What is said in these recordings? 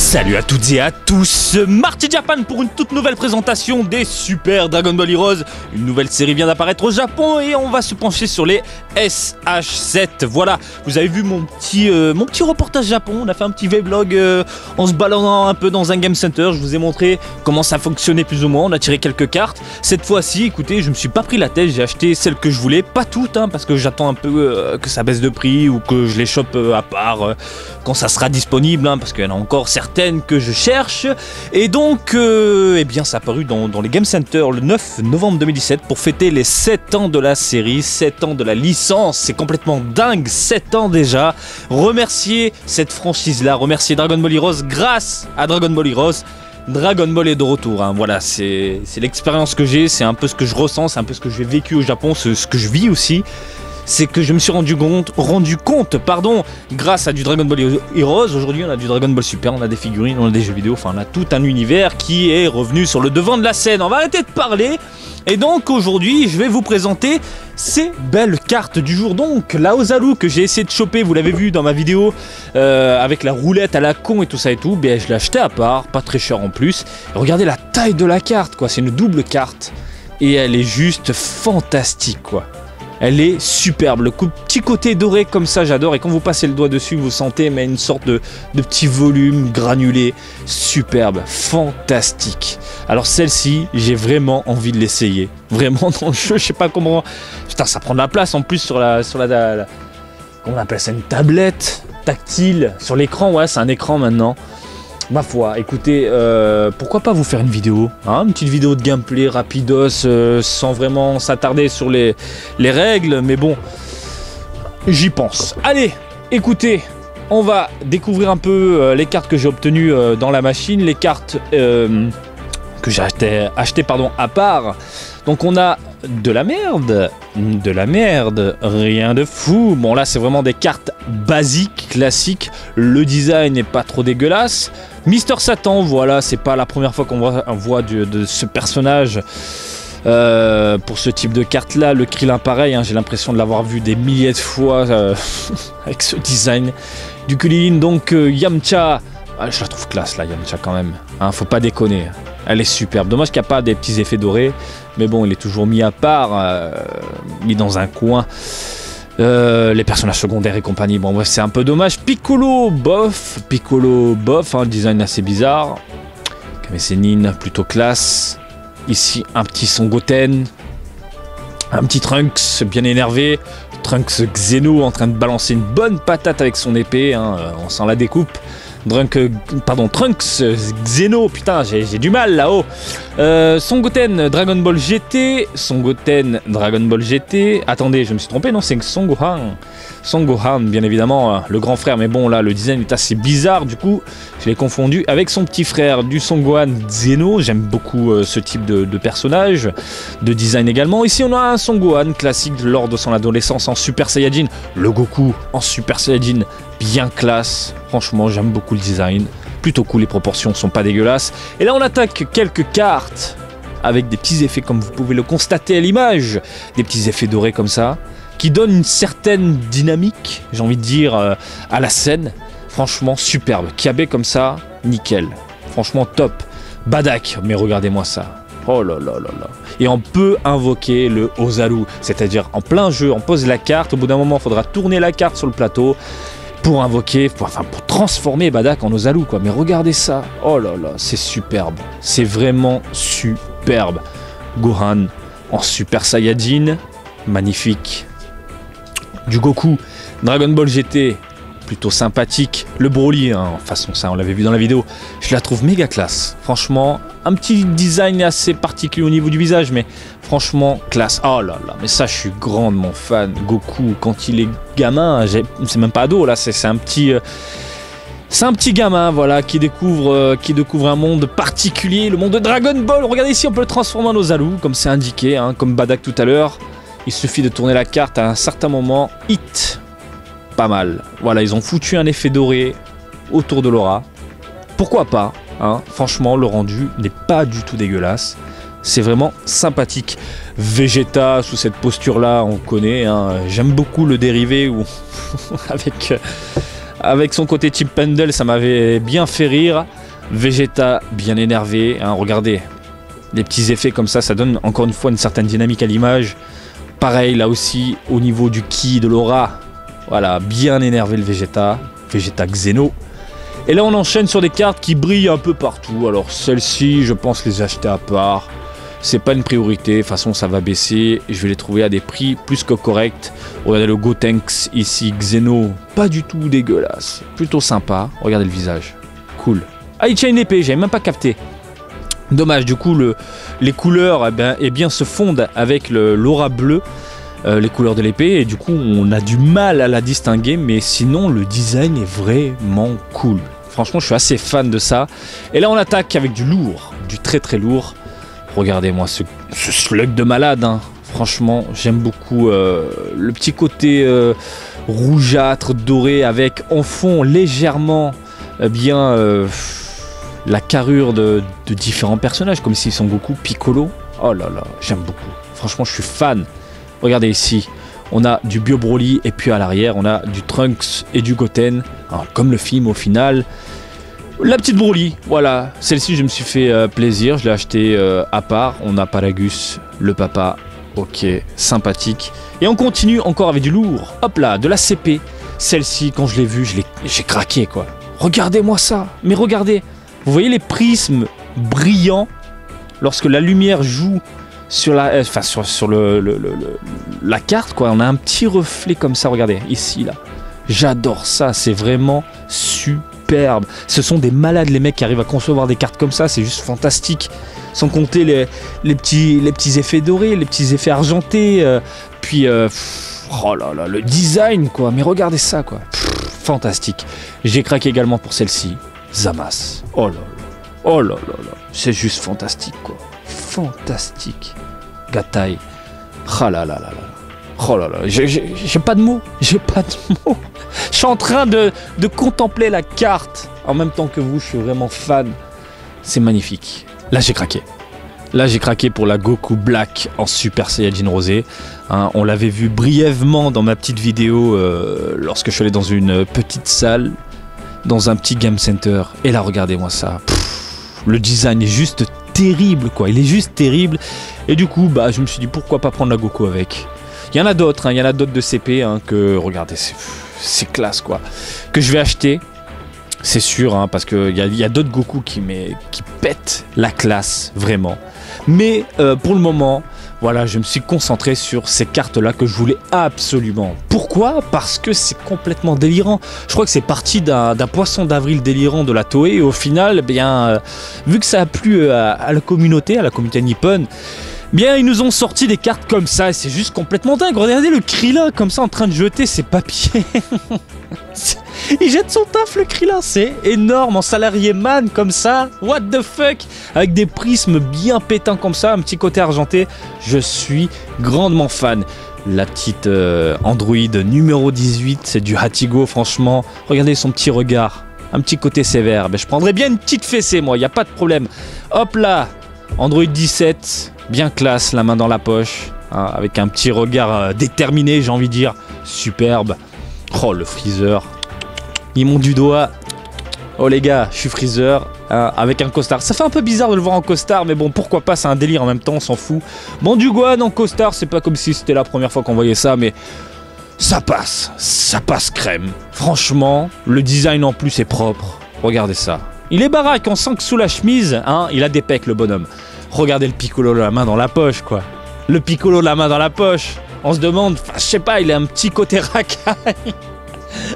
Salut à toutes et à tous, Marty Japan pour une toute nouvelle présentation des Super Dragon Ball Heroes. Une nouvelle série vient d'apparaître au Japon et on va se pencher sur les SH7. Voilà, vous avez vu mon petit reportage Japon. On a fait un petit vlog en se baladant un peu dans un game center. Je vous ai montré comment ça fonctionnait plus ou moins. On a tiré quelques cartes. Cette fois-ci, écoutez, je me suis pas pris la tête. J'ai acheté celles que je voulais, pas toutes, parce que j'attends un peu que ça baisse de prix ou que je les chope à part quand ça sera disponible, parce qu'il y en a encore certaines que je cherche. Et donc, eh bien, ça a apparu dans les Game Center le 9 novembre 2017 pour fêter les 7 ans de la série, 7 ans de la licence. C'est complètement dingue, 7 ans déjà. Remercier cette franchise-là, remercier Dragon Ball Heroes. Grâce à Dragon Ball Heroes, Dragon Ball est de retour, Voilà, c'est l'expérience que j'ai, c'est un peu ce que je ressens, c'est un peu ce que j'ai vécu au Japon, ce que je vis aussi. C'est que je me suis rendu compte, grâce à du Dragon Ball Heroes. Aujourd'hui, on a du Dragon Ball Super, on a des figurines, on a des jeux vidéo, enfin, on a tout un univers qui est revenu sur le devant de la scène. On va arrêter de parler. Et donc, aujourd'hui, je vais vous présenter ces belles cartes du jour. Donc, la Ozaru que j'ai essayé de choper, vous l'avez vu dans ma vidéo, avec la roulette à la con et tout ça et tout, ben, je l'ai acheté à part, pas très cher en plus. Et regardez la taille de la carte, quoi. C'est une double carte. Et elle est juste fantastique, quoi. Elle est superbe, le petit côté doré comme ça j'adore, et quand vous passez le doigt dessus vous sentez une sorte de petit volume granulé, superbe, fantastique. Alors celle-ci, j'ai vraiment envie de l'essayer, vraiment dans le jeu, je sais pas comment, putain ça prend de la place en plus sur la comment on appelle ça, une tablette tactile sur l'écran, ouais c'est un écran maintenant. Ma foi, écoutez, pourquoi pas vous faire une vidéo, une petite vidéo de gameplay rapidos, sans vraiment s'attarder sur les règles, mais bon, j'y pense. Allez, écoutez, on va découvrir un peu les cartes que j'ai obtenues dans la machine, les cartes que j'ai achetées à part. Donc on a de la merde, rien de fou. Bon là c'est vraiment des cartes basiques, classiques, le design n'est pas trop dégueulasse. Mister Satan, voilà, c'est pas la première fois qu'on voit de ce personnage pour ce type de carte là. Le Krillin pareil, j'ai l'impression de l'avoir vu des milliers de fois avec ce design. Du Kulilin, donc Yamcha, je la trouve classe la Yamcha quand même, faut pas déconner. Elle est superbe, dommage qu'il n'y a pas des petits effets dorés, mais bon, il est toujours mis à part, mis dans un coin. Les personnages secondaires et compagnie, bon bref, c'est un peu dommage. Piccolo, bof, design assez bizarre. Kame Sennin, plutôt classe. Ici, un petit Son Goten, un petit Trunks bien énervé. Trunks Xeno en train de balancer une bonne patate avec son épée, on sent la découpe. Trunks Xeno, putain j'ai du mal là-haut. Son Goten Dragon Ball GT, attendez je me suis trompé, non c'est Son Gohan bien évidemment, le grand frère, mais bon là le design est assez bizarre, du coup je l'ai confondu avec son petit frère du Son Gohan Xeno. J'aime beaucoup ce type de personnage, de design également. Ici on a un Son Gohan classique lors de son adolescence en Super Saiyajin, le Goku en Super Saiyajin, bien classe, franchement j'aime beaucoup le design, plutôt cool, les proportions sont pas dégueulasses. Et là on attaque quelques cartes avec des petits effets comme vous pouvez le constater à l'image, des petits effets dorés comme ça, qui donnent une certaine dynamique, j'ai envie de dire, à la scène. Franchement superbe, Kiabe comme ça, nickel, franchement top. Badak, mais regardez-moi ça. Oh là là là là. Et on peut invoquer le Ozaru, c'est-à-dire en plein jeu, on pose la carte, au bout d'un moment il faudra tourner la carte sur le plateau pour invoquer, pour transformer Badak en Ozaru, quoi. Mais regardez ça, oh là là, c'est superbe, c'est vraiment superbe. Gohan en Super Saiyajin, magnifique. Du Goku, Dragon Ball GT, plutôt sympathique. Le Broly, de toute façon ça on l'avait vu dans la vidéo, je la trouve méga classe. Franchement, un petit design assez particulier au niveau du visage, mais franchement classe. Oh là là, mais ça je suis grandement fan. Goku quand il est gamin, c'est même pas ado là, c'est un petit... c'est un petit gamin, voilà, qui découvre un monde particulier, le monde de Dragon Ball. Regardez ici, on peut le transformer en Ozaru, comme c'est indiqué, comme Badak tout à l'heure. Il suffit de tourner la carte à un certain moment, hit. Pas mal. Voilà, ils ont foutu un effet doré autour de l'aura. Pourquoi pas, franchement, le rendu n'est pas du tout dégueulasse. C'est vraiment sympathique. Vegeta, sous cette posture-là, on connaît. J'aime beaucoup le dérivé où avec avec son côté Chip Pendle, ça m'avait bien fait rire. Vegeta bien énervé, hein, regardez. Les petits effets comme ça donne encore une fois une certaine dynamique à l'image. Pareil, là aussi, au niveau du ki, de l'aura. Voilà, bien énervé le Vegeta. Vegeta Xeno. Et là, on enchaîne sur des cartes qui brillent un peu partout. Alors, celles-ci, je pense les acheter à part. C'est pas une priorité. De toute façon, ça va baisser. Je vais les trouver à des prix plus que corrects. Regardez le Gotenks ici, Xeno. Pas du tout dégueulasse. Plutôt sympa. Regardez le visage. Cool. Ah, il tient une épée. J'avais même pas capté. Dommage, du coup, les couleurs eh bien, se fondent avec l'aura bleue. Les couleurs de l'épée, et du coup on a du mal à la distinguer, mais sinon le design est vraiment cool. Franchement, je suis assez fan de ça. Et là on attaque avec du lourd, du très très lourd. Regardez-moi ce slug de malade, hein. Franchement, j'aime beaucoup le petit côté rougeâtre, doré, avec en fond légèrement la carrure de différents personnages, comme si Son Goku, Piccolo. Oh là là, j'aime beaucoup. Franchement, je suis fan. Regardez ici, on a du Bio Broly et puis à l'arrière, on a du Trunks et du Goten. Alors, comme le film au final. La petite Broly, voilà. Celle-ci, je me suis fait plaisir. Je l'ai acheté à part. On a Paragus, le papa. Ok, sympathique. Et on continue encore avec du lourd. Hop là, de la CP. Celle-ci, quand je l'ai vue, j'ai craqué, quoi. Regardez-moi ça. Mais regardez. Vous voyez les prismes brillants lorsque la lumière joue sur la, sur la carte, quoi. On a un petit reflet comme ça, regardez, ici, là. J'adore ça, c'est vraiment superbe. Ce sont des malades, les mecs qui arrivent à concevoir des cartes comme ça, c'est juste fantastique. Sans compter les petits effets dorés, les petits effets argentés, oh là là, le design, quoi. Mais regardez ça, quoi. Fantastique. J'ai craqué également pour celle-ci, Zamasu. Oh là là, oh là là là, c'est juste fantastique, quoi. Fantastique. Gatai. Oh là là là là. Oh là là. J'ai pas de mots. J'ai pas de mots. Je suis en train de contempler la carte en même temps que vous. Je suis vraiment fan. C'est magnifique. Là, j'ai craqué. Là, j'ai craqué pour la Goku Black en Super Saiyajin Rosé. Hein, on l'avait vu brièvement dans ma petite vidéo lorsque je suis allé dans une petite salle, dans un petit game center. Et là, regardez-moi ça. Le design est juste terrible, quoi. Il est juste terrible. Et du coup, bah, je me suis dit pourquoi pas prendre la Goku avec. Il y en a d'autres, hein. Il y en a d'autres de CP hein, que, regardez, c'est classe, quoi. Que je vais acheter, c'est sûr, hein, parce qu'il y a d'autres Goku qui pètent la classe, vraiment. Mais pour le moment, voilà, je me suis concentré sur ces cartes-là que je voulais absolument. Pourquoi ? Parce que c'est complètement délirant. Je crois que c'est parti d'un poisson d'avril délirant de la Toei. Et au final, vu que ça a plu à la communauté nippone, ils nous ont sorti des cartes comme ça. Et c'est juste complètement dingue. Regardez le Krillin comme ça en train de jeter ses papiers. Il jette son taf, le Krillin, c'est énorme, en salarié man comme ça, what the fuck, avec des prismes bien pétants comme ça, un petit côté argenté, je suis grandement fan. La petite Android numéro 18, c'est du Hatigo, franchement, regardez son petit regard, un petit côté sévère, je prendrais bien une petite fessée moi, y a pas de problème. Hop là, Android 17, bien classe, la main dans la poche, hein, avec un petit regard déterminé, j'ai envie de dire, superbe. Oh le Freezer, ils m'ont du doigt. Oh les gars, je suis Freezer hein, avec un costard. Ça fait un peu bizarre de le voir en costard, mais bon, pourquoi pas, c'est un délire en même temps, on s'en fout. Bon, du Gohan en costard, c'est pas comme si c'était la première fois qu'on voyait ça, mais ça passe crème. Franchement, le design en plus est propre. Regardez ça. Il est baraque, on sent que sous la chemise, hein, il a des pecs le bonhomme. Regardez le Piccolo, la main dans la poche, quoi. Le Piccolo, la main dans la poche. On se demande, je sais pas, il a un petit côté racaille.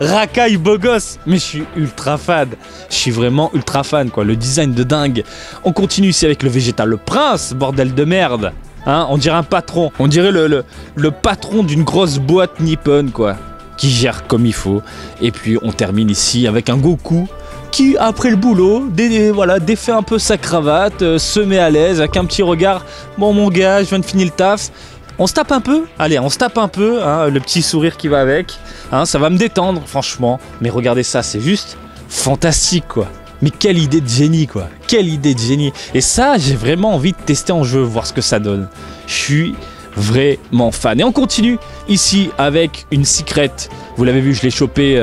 Racaille beau gosse. Mais je suis ultra fan. Je suis vraiment ultra fan, quoi. Le design de dingue. On continue ici avec le Vegeta, le prince, bordel de merde. Hein, on dirait un patron. On dirait le patron d'une grosse boîte nippone, quoi. Qui gère comme il faut. Et puis on termine ici avec un Goku qui, après le boulot, défait un peu sa cravate, se met à l'aise avec un petit regard. Bon mon gars, je viens de finir le taf. On se tape un peu, allez, on se tape un peu, hein, le petit sourire qui va avec, hein, ça va me détendre, franchement. Mais regardez ça, c'est juste fantastique, quoi. Mais quelle idée de génie, quoi. Quelle idée de génie. Et ça, j'ai vraiment envie de tester en jeu, voir ce que ça donne. Je suis vraiment fan. Et on continue ici avec une secret. Vous l'avez vu, je l'ai chopé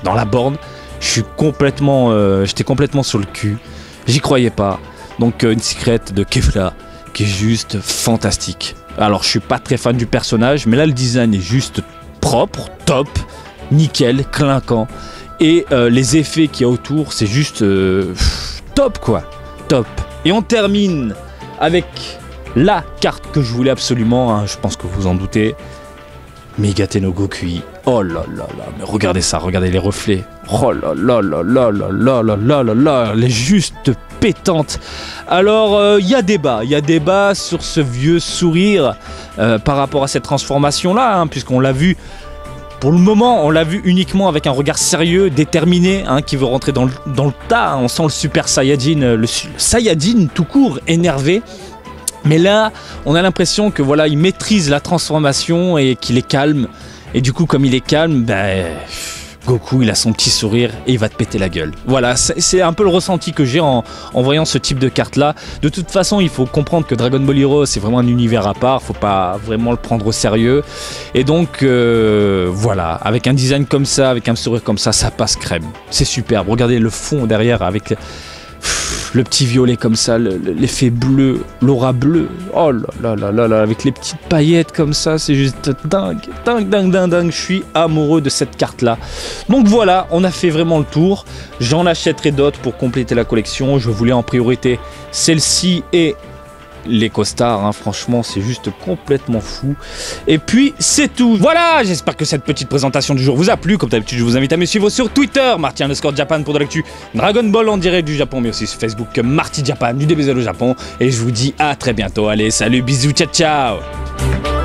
dans la borne. J'étais complètement sur le cul. J'y croyais pas. Donc une secret de Kefla qui est juste fantastique. Alors je suis pas très fan du personnage, mais là le design est juste propre, top, nickel, clinquant. Et les effets qu'il y a autour, c'est juste top quoi, top. Et on termine avec la carte que je voulais absolument, hein, je pense que vous en doutez. Megate no Gokui. Oh là là là, mais regardez ça, regardez les reflets. Oh là là là là là là là là là là, elle est juste pétante. Alors, il y a débat sur ce vieux sourire par rapport à cette transformation-là, hein, puisqu'on l'a vu, pour le moment, on l'a vu uniquement avec un regard sérieux, déterminé, hein, qui veut rentrer dans le tas. Hein. On sent le Super Saiyajin, le Saiyajin tout court, énervé. Mais là, on a l'impression que voilà, il maîtrise la transformation et qu'il est calme. Et du coup, comme il est calme, ben, Goku, il a son petit sourire et il va te péter la gueule. Voilà, c'est un peu le ressenti que j'ai en voyant ce type de carte-là. De toute façon, il faut comprendre que Dragon Ball Heroes, c'est vraiment un univers à part. Faut pas vraiment le prendre au sérieux. Et donc, voilà, avec un design comme ça, avec un sourire comme ça passe crème. C'est superbe. Regardez le fond derrière avec le petit violet comme ça, l'effet bleu, l'aura bleue. Oh là là là là là, avec les petites paillettes comme ça, c'est juste dingue, dingue, dingue, dingue, dingue. Je suis amoureux de cette carte-là. Donc voilà, on a fait vraiment le tour. J'en achèterai d'autres pour compléter la collection. Je voulais en priorité celle-ci et les costards, hein, franchement c'est juste complètement fou. Et puis c'est tout. Voilà, j'espère que cette petite présentation du jour vous a plu. Comme d'habitude, je vous invite à me suivre sur Twitter, Marty_Japan pour de l'actu Dragon Ball en direct du Japon, mais aussi sur Facebook Marty Japan du DBZ au Japon. Et je vous dis à très bientôt. Allez, salut, bisous, ciao ciao.